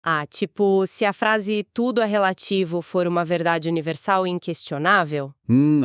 Ah, tipo, se a frase tudo é relativo for uma verdade universal e inquestionável?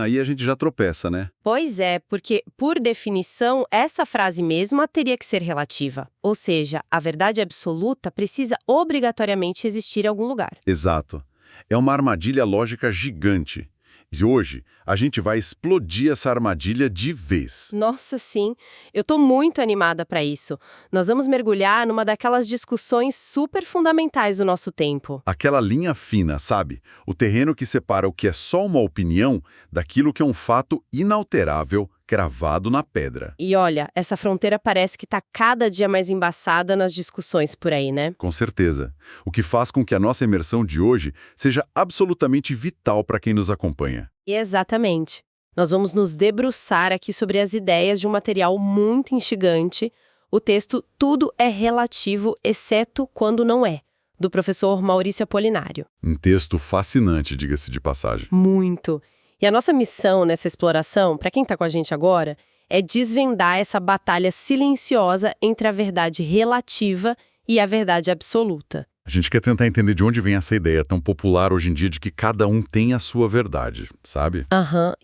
Aí a gente já tropeça, né? Pois é, porque, por definição, essa frase mesma teria que ser relativa. Ou seja, a verdade absoluta precisa obrigatoriamente existir em algum lugar. Exato. É uma armadilha lógica gigante. E hoje, a gente vai explodir essa armadilha de vez. Nossa, sim. Eu tô muito animada para isso. Nós vamos mergulhar numa daquelas discussões super fundamentais do nosso tempo. Aquela linha fina, sabe? O terreno que separa o que é só uma opinião daquilo que é um fato inalterável, cravado na pedra. E olha, essa fronteira parece que tá cada dia mais embaçada nas discussões por aí, né? Com certeza. O que faz com que a nossa imersão de hoje seja absolutamente vital para quem nos acompanha. E exatamente. Nós vamos nos debruçar aqui sobre as ideias de um material muito instigante, o texto Tudo é Relativo, exceto quando não é, do professor Maurício Apolinário. Um texto fascinante, diga-se de passagem. Muito. E a nossa missão nessa exploração, para quem está com a gente agora, é desvendar essa batalha silenciosa entre a verdade relativa e a verdade absoluta. A gente quer tentar entender de onde vem essa ideia tão popular hoje em dia de que cada um tem a sua verdade, sabe?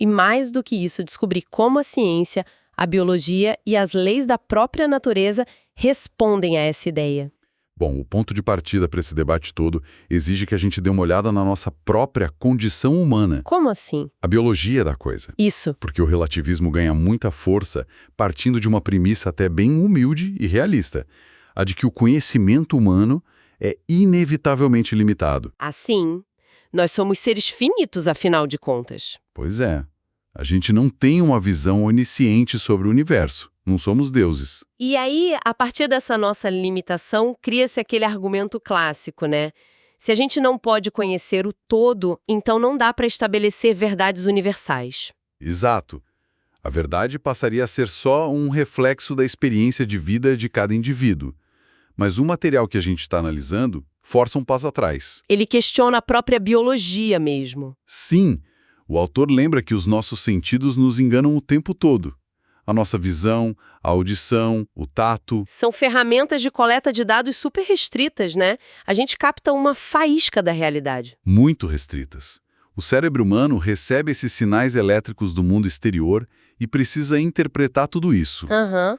E mais do que isso, descobrir como a ciência, a biologia e as leis da própria natureza respondem a essa ideia. Bom, o ponto de partida para esse debate todo exige que a gente dê uma olhada na nossa própria condição humana. Como assim? A biologia da coisa. Isso. Porque o relativismo ganha muita força partindo de uma premissa até bem humilde e realista, a de que o conhecimento humano é inevitavelmente limitado. Assim, nós somos seres finitos, afinal de contas. Pois é, a gente não tem uma visão onisciente sobre o universo. Não somos deuses. E aí, a partir dessa nossa limitação, cria-se aquele argumento clássico, né? Se a gente não pode conhecer o todo, então não dá para estabelecer verdades universais. Exato. A verdade passaria a ser só um reflexo da experiência de vida de cada indivíduo. Mas o material que a gente está analisando força um passo atrás. Ele questiona a própria biologia mesmo. Sim, o autor lembra que os nossos sentidos nos enganam o tempo todo. A nossa visão, a audição, o tato. São ferramentas de coleta de dados super restritas, né? A gente capta uma faísca da realidade. Muito restritas. O cérebro humano recebe esses sinais elétricos do mundo exterior e precisa interpretar tudo isso.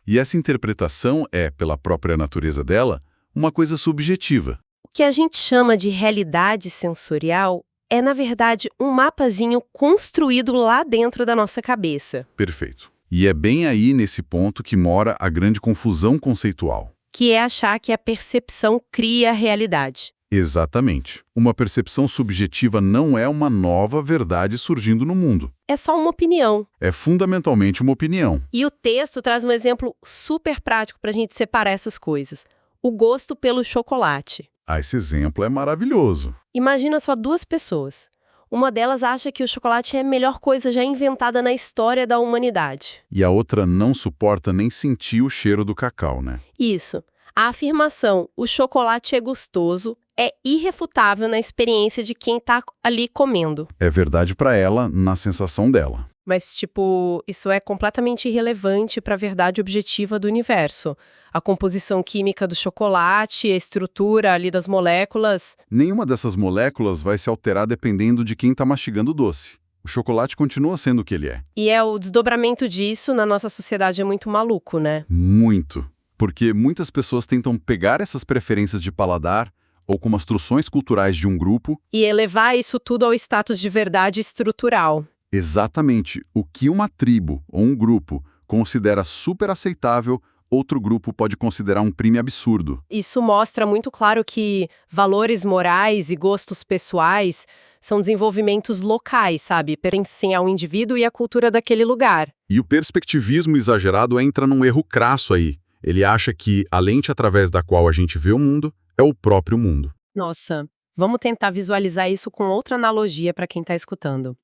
E essa interpretação é, pela própria natureza dela, uma coisa subjetiva. O que a gente chama de realidade sensorial é, na verdade, um mapazinho construído lá dentro da nossa cabeça. Perfeito. E é bem aí nesse ponto que mora a grande confusão conceitual. Que é achar que a percepção cria a realidade. Exatamente. Uma percepção subjetiva não é uma nova verdade surgindo no mundo. É só uma opinião. É fundamentalmente uma opinião. E o texto traz um exemplo super prático para a gente separar essas coisas. O gosto pelo chocolate. Esse exemplo é maravilhoso. Imagina só duas pessoas. Uma delas acha que o chocolate é a melhor coisa já inventada na história da humanidade. E a outra não suporta nem sentir o cheiro do cacau, né? Isso. A afirmação, o chocolate é gostoso, é irrefutável na experiência de quem está ali comendo. É verdade para ela, na sensação dela. Mas, isso é completamente irrelevante para a verdade objetiva do universo. A composição química do chocolate, a estrutura ali das moléculas. Nenhuma dessas moléculas vai se alterar dependendo de quem está mastigando o doce. O chocolate continua sendo o que ele é. E o desdobramento disso na nossa sociedade é muito maluco, né? Muito. Porque muitas pessoas tentam pegar essas preferências de paladar ou como instruções culturais de um grupo e elevar isso tudo ao status de verdade estrutural. Exatamente. O que uma tribo ou um grupo considera super aceitável, outro grupo pode considerar um crime absurdo. Isso mostra muito claro que valores morais e gostos pessoais são desenvolvimentos locais, sabe? Pertencem ao indivíduo e à cultura daquele lugar. E o perspectivismo exagerado entra num erro crasso aí. Ele acha que a lente através da qual a gente vê o mundo é o próprio mundo. Nossa, vamos tentar visualizar isso com outra analogia para quem está escutando.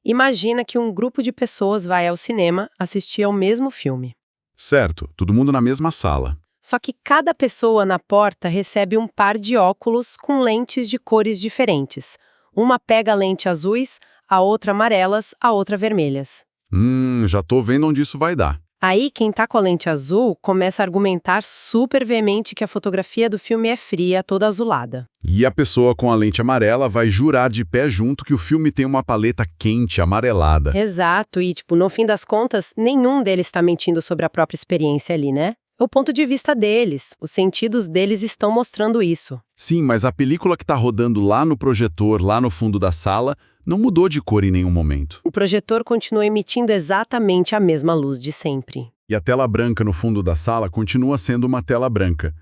Imagina que um grupo de pessoas vai ao cinema assistir ao mesmo filme. Certo, todo mundo na mesma sala. Só que cada pessoa na porta recebe um par de óculos com lentes de cores diferentes. Uma pega lente azuis, a outra amarelas, a outra vermelhas. Já tô vendo onde isso vai dar. Aí, quem tá com a lente azul começa a argumentar super veemente que a fotografia do filme é fria, toda azulada. E a pessoa com a lente amarela vai jurar de pé junto que o filme tem uma paleta quente, amarelada. Exato, e no fim das contas, nenhum deles está mentindo sobre a própria experiência ali, né? É o ponto de vista deles, os sentidos deles estão mostrando isso. Sim, mas a película que está rodando lá no projetor, lá no fundo da sala, não mudou de cor em nenhum momento. O projetor continua emitindo exatamente a mesma luz de sempre. E a tela branca no fundo da sala continua sendo uma tela branca.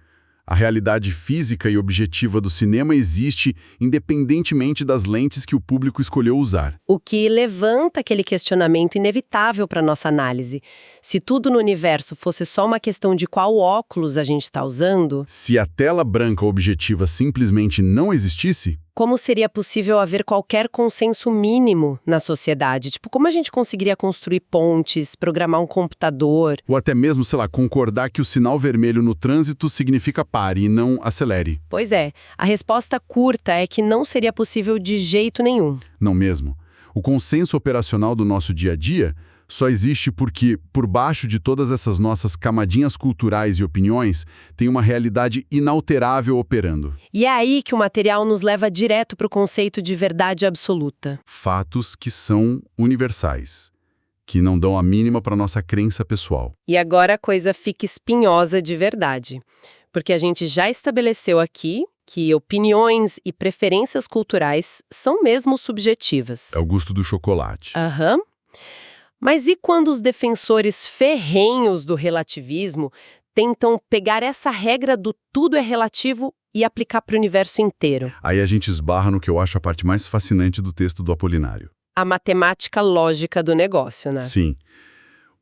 A realidade física e objetiva do cinema existe independentemente das lentes que o público escolheu usar. O que levanta aquele questionamento inevitável para nossa análise. Se tudo no universo fosse só uma questão de qual óculos a gente está usando, se a tela branca objetiva simplesmente não existisse, como seria possível haver qualquer consenso mínimo na sociedade? Como a gente conseguiria construir pontes, programar um computador? ou até mesmo, concordar que o sinal vermelho no trânsito significa pare e não acelere. Pois é, a resposta curta é que não seria possível de jeito nenhum. Não mesmo. O consenso operacional do nosso dia a dia só existe porque, por baixo de todas essas nossas camadinhas culturais e opiniões, tem uma realidade inalterável operando. E é aí que o material nos leva direto para o conceito de verdade absoluta. Fatos que são universais, que não dão a mínima para nossa crença pessoal. E agora a coisa fica espinhosa de verdade. Porque a gente já estabeleceu aqui que opiniões e preferências culturais são mesmo subjetivas. É o gosto do chocolate. Aham. Mas e quando os defensores ferrenhos do relativismo tentam pegar essa regra do tudo é relativo e aplicar para o universo inteiro? Aí a gente esbarra no que eu acho a parte mais fascinante do texto do Apolinário. A matemática lógica do negócio, né? Sim.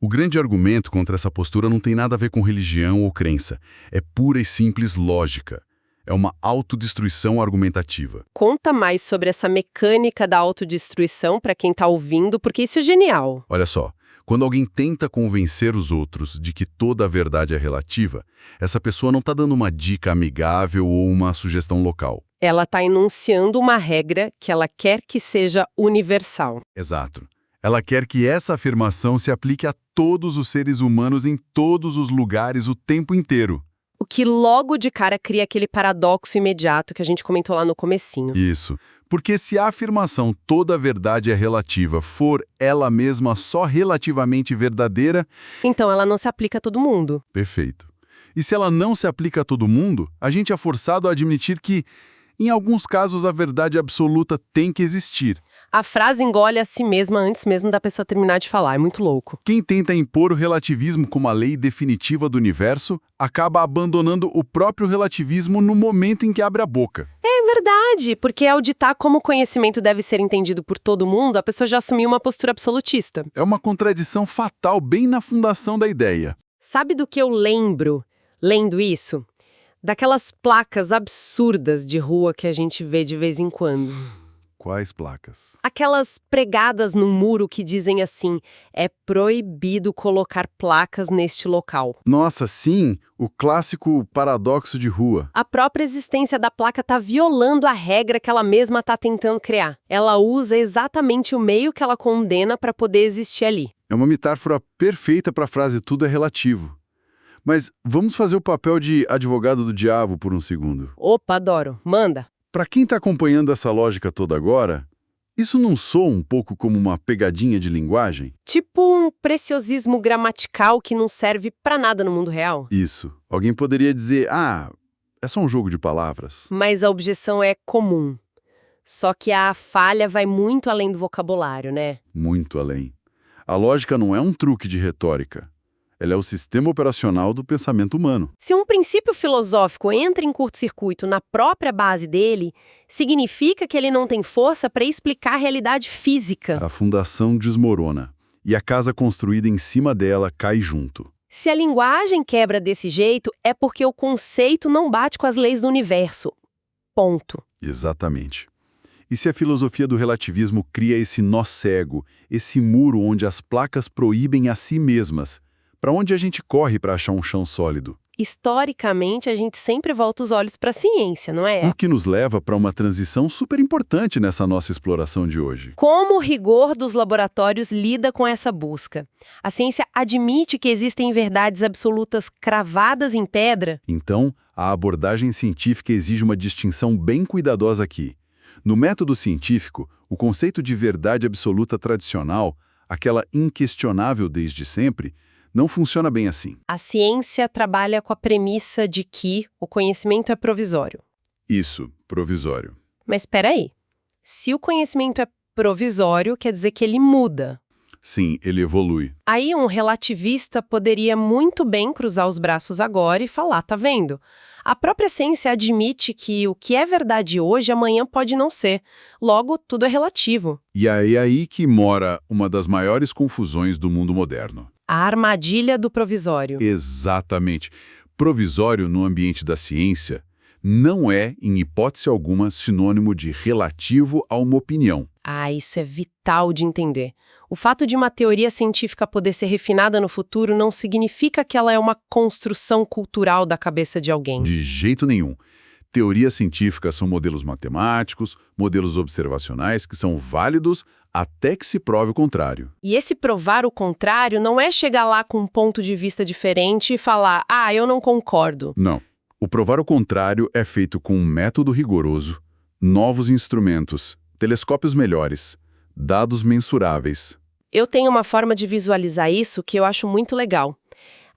O grande argumento contra essa postura não tem nada a ver com religião ou crença. É pura e simples lógica. É uma autodestruição argumentativa. Conta mais sobre essa mecânica da autodestruição para quem está ouvindo, porque isso é genial. Olha só, quando alguém tenta convencer os outros de que toda a verdade é relativa, essa pessoa não está dando uma dica amigável ou uma sugestão local. Ela está enunciando uma regra que ela quer que seja universal. Exato. Ela quer que essa afirmação se aplique a todos os seres humanos em todos os lugares o tempo inteiro. O que logo de cara cria aquele paradoxo imediato que a gente comentou lá no comecinho. Isso. Porque se a afirmação toda a verdade é relativa for ela mesma só relativamente verdadeira... então ela não se aplica a todo mundo. Perfeito. E se ela não se aplica a todo mundo, a gente é forçado a admitir que, em alguns casos, a verdade absoluta tem que existir. A frase engole a si mesma antes mesmo da pessoa terminar de falar, é muito louco. Quem tenta impor o relativismo como a lei definitiva do universo acaba abandonando o próprio relativismo no momento em que abre a boca. É verdade, porque ao ditar como o conhecimento deve ser entendido por todo mundo, a pessoa já assumiu uma postura absolutista. É uma contradição fatal bem na fundação da ideia. Sabe do que eu lembro, lendo isso? Daquelas placas absurdas de rua que a gente vê de vez em quando. Quais placas? Aquelas pregadas no muro que dizem assim, é proibido colocar placas neste local. Nossa, sim, o clássico paradoxo de rua. A própria existência da placa está violando a regra que ela mesma está tentando criar. Ela usa exatamente o meio que ela condena para poder existir ali. É uma metáfora perfeita para a frase tudo é relativo. Mas vamos fazer o papel de advogado do diabo por um segundo. Opa, adoro. Manda. Para quem está acompanhando essa lógica toda agora, isso não soa um pouco como uma pegadinha de linguagem? Tipo um preciosismo gramatical que não serve para nada no mundo real? Isso. Alguém poderia dizer, é só um jogo de palavras. Mas a objeção é comum. Só que a falha vai muito além do vocabulário, né? Muito além. A lógica não é um truque de retórica. Ela é o sistema operacional do pensamento humano. Se um princípio filosófico entra em curto-circuito na própria base dele, significa que ele não tem força para explicar a realidade física. A fundação desmorona, e a casa construída em cima dela cai junto. Se a linguagem quebra desse jeito, é porque o conceito não bate com as leis do universo. Ponto. Exatamente. E se a filosofia do relativismo cria esse nó cego, esse muro onde as placas proíbem a si mesmas, para onde a gente corre para achar um chão sólido? Historicamente, a gente sempre volta os olhos para a ciência, não é? O que nos leva para uma transição super importante nessa nossa exploração de hoje. Como o rigor dos laboratórios lida com essa busca? A ciência admite que existem verdades absolutas cravadas em pedra? Então, a abordagem científica exige uma distinção bem cuidadosa aqui. No método científico, o conceito de verdade absoluta tradicional, aquela inquestionável desde sempre, não funciona bem assim. A ciência trabalha com a premissa de que o conhecimento é provisório. Isso, provisório. Mas espera aí. Se o conhecimento é provisório, quer dizer que ele muda. Sim, ele evolui. Aí um relativista poderia muito bem cruzar os braços agora e falar, tá vendo? A própria ciência admite que o que é verdade hoje, amanhã pode não ser. Logo, tudo é relativo. E é aí que mora uma das maiores confusões do mundo moderno. A armadilha do provisório. Exatamente. Provisório no ambiente da ciência não é, em hipótese alguma, sinônimo de relativo a uma opinião. Ah, isso é vital de entender. O fato de uma teoria científica poder ser refinada no futuro não significa que ela é uma construção cultural da cabeça de alguém. De jeito nenhum. Teorias científicas são modelos matemáticos, modelos observacionais que são válidos até que se prove o contrário. E esse provar o contrário não é chegar lá com um ponto de vista diferente e falar, eu não concordo. Não. O provar o contrário é feito com um método rigoroso, novos instrumentos, telescópios melhores, dados mensuráveis. Eu tenho uma forma de visualizar isso que eu acho muito legal.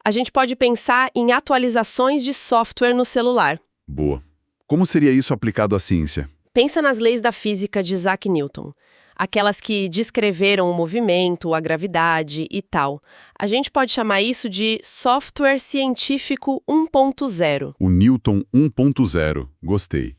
A gente pode pensar em atualizações de software no celular. Boa. Como seria isso aplicado à ciência? Pensa nas leis da física de Isaac Newton. Aquelas que descreveram o movimento, a gravidade e tal. A gente pode chamar isso de software científico 1.0. O Newton 1.0. Gostei.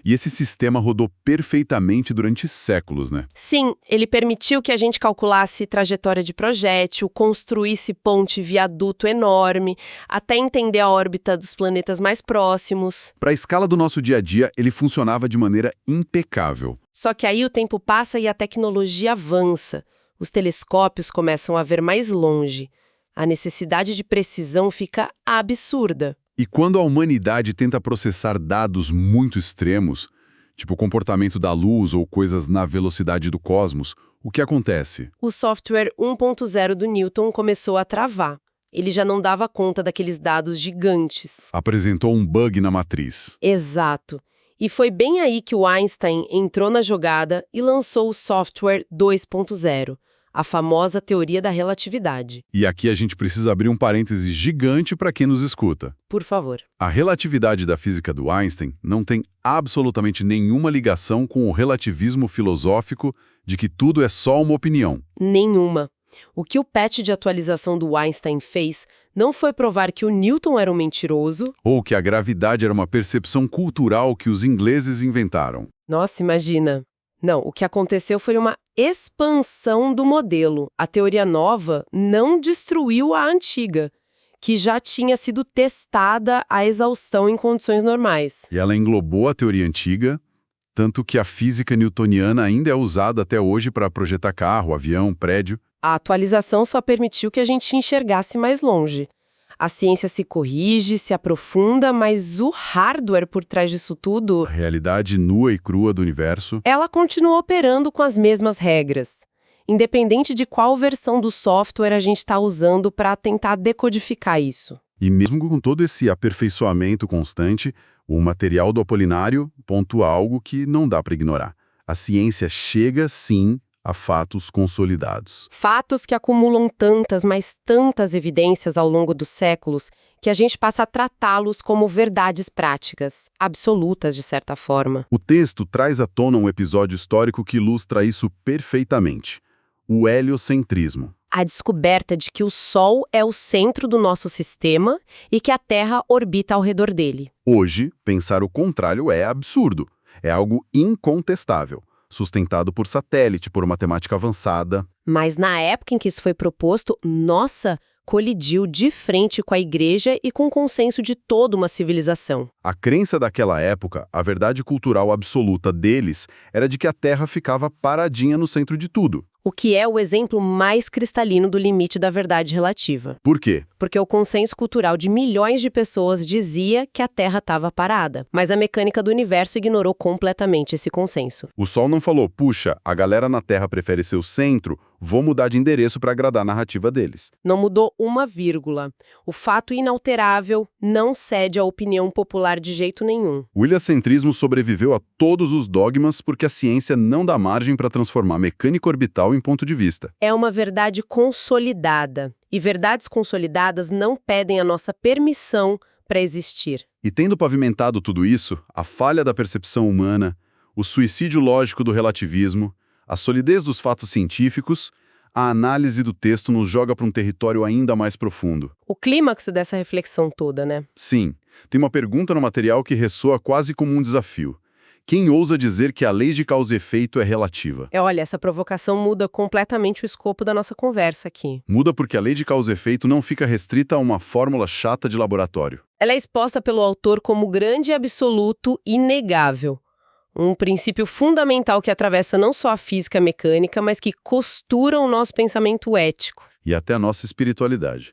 E esse sistema rodou perfeitamente durante séculos, né? Sim, ele permitiu que a gente calculasse trajetória de projétil, construísse ponte e viaduto enorme, até entender a órbita dos planetas mais próximos. Para a escala do nosso dia a dia, ele funcionava de maneira impecável. Só que aí o tempo passa e a tecnologia avança. Os telescópios começam a ver mais longe. A necessidade de precisão fica absurda. E quando a humanidade tenta processar dados muito extremos, tipo o comportamento da luz ou coisas na velocidade do cosmos, o que acontece? O software 1.0 do Newton começou a travar. Ele já não dava conta daqueles dados gigantes. Apresentou um bug na matriz. Exato. E foi bem aí que o Einstein entrou na jogada e lançou o software 2.0. A famosa teoria da relatividade. E aqui a gente precisa abrir um parêntese gigante para quem nos escuta. Por favor. A relatividade da física do Einstein não tem absolutamente nenhuma ligação com o relativismo filosófico de que tudo é só uma opinião. Nenhuma. O que o patch de atualização do Einstein fez não foi provar que o Newton era um mentiroso... Ou que a gravidade era uma percepção cultural que os ingleses inventaram. Nossa, imagina. Não, o que aconteceu foi uma expansão do modelo. A teoria nova não destruiu a antiga, que já tinha sido testada à exaustão em condições normais. E ela englobou a teoria antiga, tanto que a física newtoniana ainda é usada até hoje para projetar carro, avião, prédio. A atualização só permitiu que a gente enxergasse mais longe. A ciência se corrige, se aprofunda, mas o hardware por trás disso tudo... A realidade nua e crua do universo... Ela continua operando com as mesmas regras, independente de qual versão do software a gente está usando para tentar decodificar isso. E mesmo com todo esse aperfeiçoamento constante, o material do Apolinário pontua algo que não dá para ignorar. A ciência chega, sim, a fatos consolidados. Fatos que acumulam tantas, mas tantas evidências ao longo dos séculos que a gente passa a tratá-los como verdades práticas, absolutas de certa forma. O texto traz à tona um episódio histórico que ilustra isso perfeitamente. O heliocentrismo. A descoberta de que o Sol é o centro do nosso sistema e que a Terra orbita ao redor dele. Hoje, pensar o contrário é absurdo. É algo incontestável. Sustentado por satélite, por matemática avançada. Mas na época em que isso foi proposto, colidiu de frente com a igreja e com o consenso de toda uma civilização. A crença daquela época, a verdade cultural absoluta deles, era de que a Terra ficava paradinha no centro de tudo. O que é o exemplo mais cristalino do limite da verdade relativa. Por quê? Porque o consenso cultural de milhões de pessoas dizia que a Terra estava parada, mas a mecânica do universo ignorou completamente esse consenso. O Sol não falou, puxa, a galera na Terra prefere ser o centro, vou mudar de endereço para agradar a narrativa deles. Não mudou uma vírgula. O fato inalterável não cede à opinião popular de jeito nenhum. O heliocentrismo sobreviveu a todos os dogmas porque a ciência não dá margem para transformar a mecânica orbital em ponto de vista. É uma verdade consolidada. E verdades consolidadas não pedem a nossa permissão para existir. E tendo pavimentado tudo isso, a falha da percepção humana, o suicídio lógico do relativismo, a solidez dos fatos científicos, a análise do texto nos joga para um território ainda mais profundo. O clímax dessa reflexão toda, né? Sim, tem uma pergunta no material que ressoa quase como um desafio. Quem ousa dizer que a lei de causa e efeito é relativa? Olha, essa provocação muda completamente o escopo da nossa conversa aqui. Muda porque a lei de causa e efeito não fica restrita a uma fórmula chata de laboratório. Ela é exposta pelo autor como grande e absoluto inegável. Um princípio fundamental que atravessa não só a física mecânica, mas que costura o nosso pensamento ético. E até a nossa espiritualidade.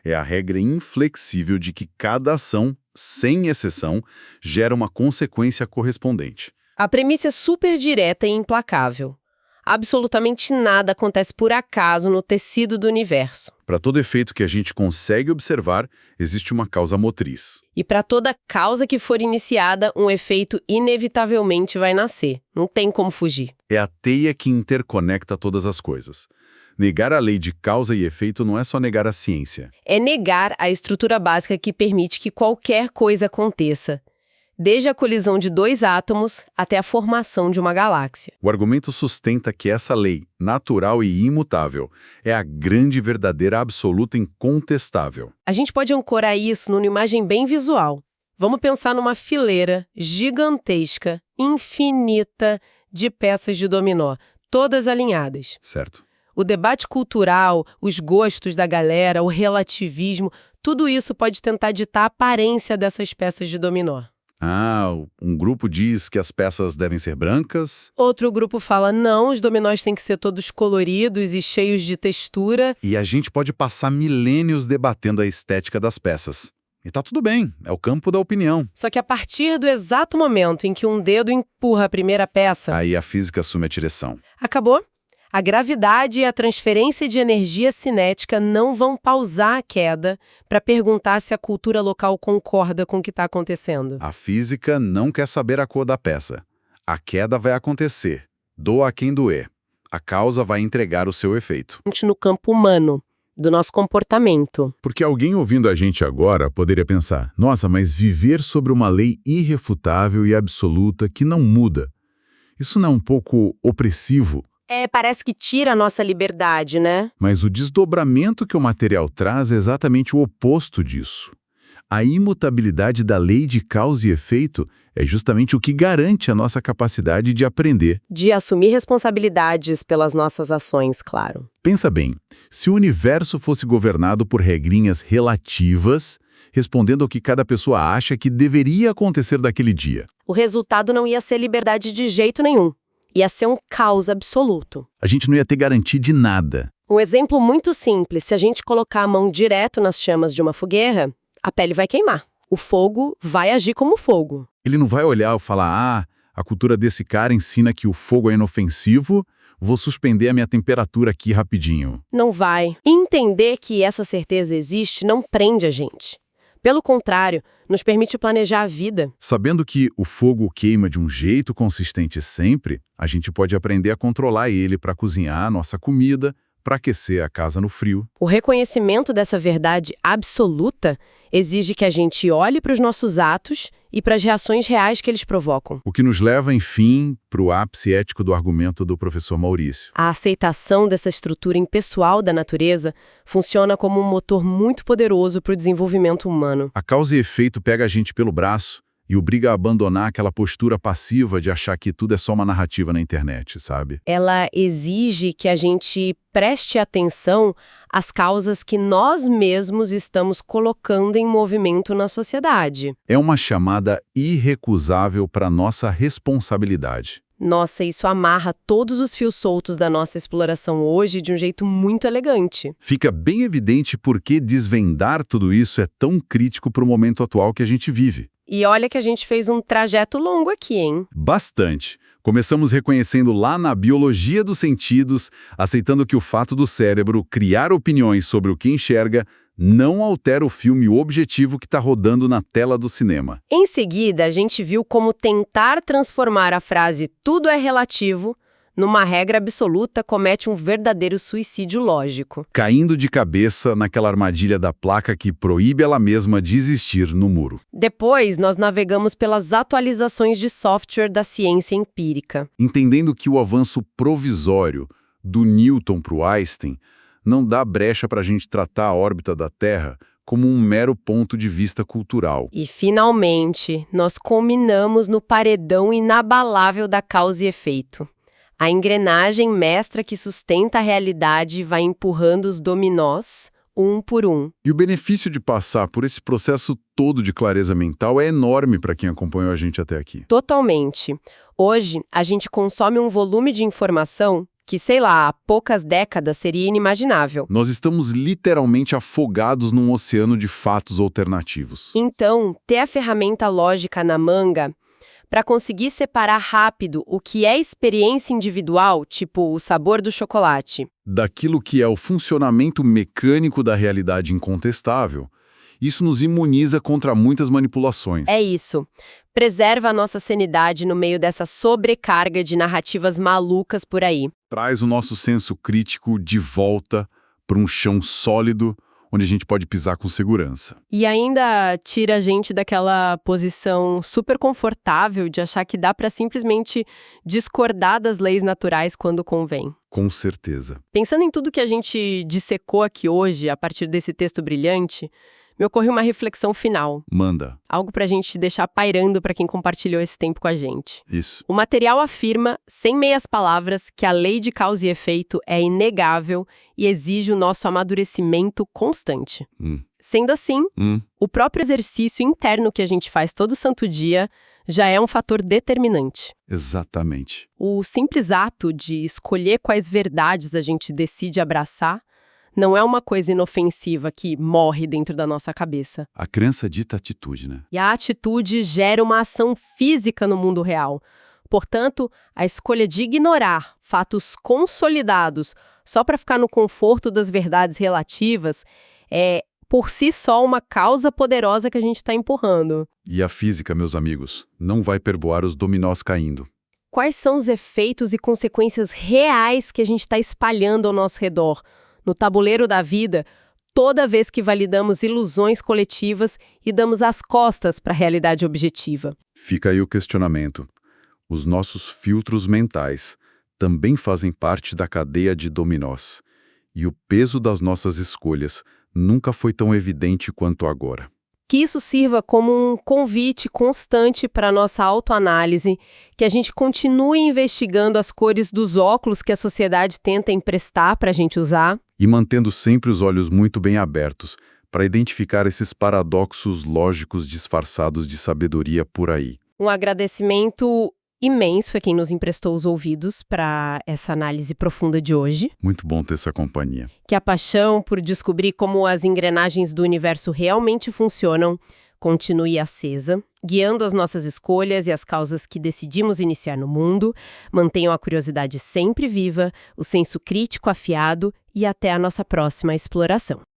É a regra inflexível de que cada ação, sem exceção, gera uma consequência correspondente. A premissa é super direta e implacável. Absolutamente nada acontece por acaso no tecido do universo. Para todo efeito que a gente consegue observar, existe uma causa motriz. E para toda causa que for iniciada, um efeito inevitavelmente vai nascer. Não tem como fugir. É a teia que interconecta todas as coisas. Negar a lei de causa e efeito não é só negar a ciência. É negar a estrutura básica que permite que qualquer coisa aconteça, desde a colisão de dois átomos até a formação de uma galáxia. O argumento sustenta que essa lei, natural e imutável, é a grande, verdadeira, absoluta, incontestável. A gente pode ancorar isso numa imagem bem visual. Vamos pensar numa fileira gigantesca, infinita, de peças de dominó, todas alinhadas. Certo. O debate cultural, os gostos da galera, o relativismo, tudo isso pode tentar ditar a aparência dessas peças de dominó. Um grupo diz que as peças devem ser brancas. Outro grupo fala, não, os dominós têm que ser todos coloridos e cheios de textura. E a gente pode passar milênios debatendo a estética das peças. E tá tudo bem, é o campo da opinião. Só que a partir do exato momento em que um dedo empurra a primeira peça... Aí a física assume a direção. Acabou? A gravidade e a transferência de energia cinética não vão pausar a queda para perguntar se a cultura local concorda com o que está acontecendo. A física não quer saber a cor da peça. A queda vai acontecer. Doa a quem doer. A causa vai entregar o seu efeito. No campo humano, do nosso comportamento. Porque alguém ouvindo a gente agora poderia pensar, nossa, mas viver sobre uma lei irrefutável e absoluta que não muda. Isso não é um pouco opressivo? Parece que tira a nossa liberdade, né? Mas o desdobramento que o material traz é exatamente o oposto disso. A imutabilidade da lei de causa e efeito é justamente o que garante a nossa capacidade de aprender. De assumir responsabilidades pelas nossas ações, claro. Pensa bem, se o universo fosse governado por regrinhas relativas, respondendo ao que cada pessoa acha que deveria acontecer daquele dia, o resultado não ia ser liberdade de jeito nenhum. Ia ser um caos absoluto. A gente não ia ter garantia de nada. Um exemplo muito simples, se a gente colocar a mão direto nas chamas de uma fogueira, a pele vai queimar. O fogo vai agir como fogo. Ele não vai olhar e falar, a cultura desse cara ensina que o fogo é inofensivo, vou suspender a minha temperatura aqui rapidinho. Não vai. Entender que essa certeza existe não prende a gente. Pelo contrário, nos permite planejar a vida. Sabendo que o fogo queima de um jeito consistente sempre, a gente pode aprender a controlar ele para cozinhar a nossa comida, para aquecer a casa no frio. O reconhecimento dessa verdade absoluta exige que a gente olhe para os nossos atos e para as reações reais que eles provocam. O que nos leva, enfim, para o ápice ético do argumento do professor Maurício. A aceitação dessa estrutura impessoal da natureza funciona como um motor muito poderoso para o desenvolvimento humano. A causa e efeito pega a gente pelo braço e obriga a abandonar aquela postura passiva de achar que tudo é só uma narrativa na internet, sabe? Ela exige que a gente preste atenção às causas que nós mesmos estamos colocando em movimento na sociedade. É uma chamada irrecusável para nossa responsabilidade. Nossa, isso amarra todos os fios soltos da nossa exploração hoje de um jeito muito elegante. Fica bem evidente por que desvendar tudo isso é tão crítico para o momento atual que a gente vive. E olha que a gente fez um trajeto longo aqui, hein? Bastante. Começamos reconhecendo lá na biologia dos sentidos, aceitando que o fato do cérebro criar opiniões sobre o que enxerga não altera o filme objetivo que está rodando na tela do cinema. Em seguida, a gente viu como tentar transformar a frase "tudo é relativo" numa regra absoluta comete um verdadeiro suicídio lógico. Caindo de cabeça naquela armadilha da placa que proíbe ela mesma de existir no muro. Depois, nós navegamos pelas atualizações de software da ciência empírica. Entendendo que o avanço provisório do Newton para o Einstein não dá brecha para a gente tratar a órbita da Terra como um mero ponto de vista cultural. E, finalmente, nós culminamos no paredão inabalável da causa e efeito. A engrenagem mestra que sustenta a realidade vai empurrando os dominós, um por um. E o benefício de passar por esse processo todo de clareza mental é enorme para quem acompanhou a gente até aqui. Totalmente. Hoje, a gente consome um volume de informação que, sei lá, há poucas décadas seria inimaginável. Nós estamos literalmente afogados num oceano de fatos alternativos. Então, ter a ferramenta lógica na manga para conseguir separar rápido o que é experiência individual, tipo o sabor do chocolate, daquilo que é o funcionamento mecânico da realidade incontestável, isso nos imuniza contra muitas manipulações. É isso. Preserva a nossa sanidade no meio dessa sobrecarga de narrativas malucas por aí. Traz o nosso senso crítico de volta para um chão sólido, onde a gente pode pisar com segurança. E ainda tira a gente daquela posição super confortável de achar que dá para simplesmente discordar das leis naturais quando convém. Com certeza. Pensando em tudo que a gente dissecou aqui hoje, a partir desse texto brilhante, me ocorreu uma reflexão final. Manda. Algo pra gente deixar pairando pra quem compartilhou esse tempo com a gente. Isso. O material afirma, sem meias palavras, que a lei de causa e efeito é inegável e exige o nosso amadurecimento constante. Sendo assim, o próprio exercício interno que a gente faz todo santo dia já é um fator determinante. Exatamente. O simples ato de escolher quais verdades a gente decide abraçar não é uma coisa inofensiva que morre dentro da nossa cabeça. A crença dita atitude, né? E a atitude gera uma ação física no mundo real. Portanto, a escolha de ignorar fatos consolidados só para ficar no conforto das verdades relativas é, por si só, uma causa poderosa que a gente está empurrando. E a física, meus amigos, não vai perdoar os dominós caindo. Quais são os efeitos e consequências reais que a gente está espalhando ao nosso redor? No tabuleiro da vida, toda vez que validamos ilusões coletivas e damos as costas para a realidade objetiva. Fica aí o questionamento. Os nossos filtros mentais também fazem parte da cadeia de dominós. E o peso das nossas escolhas nunca foi tão evidente quanto agora. Que isso sirva como um convite constante para a nossa autoanálise, que a gente continue investigando as cores dos óculos que a sociedade tenta emprestar para a gente usar. E mantendo sempre os olhos muito bem abertos para identificar esses paradoxos lógicos disfarçados de sabedoria por aí. Um agradecimento imenso a quem nos emprestou os ouvidos para essa análise profunda de hoje. Muito bom ter essa companhia. Que a paixão por descobrir como as engrenagens do universo realmente funcionam continue acesa, guiando as nossas escolhas e as causas que decidimos iniciar no mundo, mantenham a curiosidade sempre viva, o senso crítico afiado e até a nossa próxima exploração.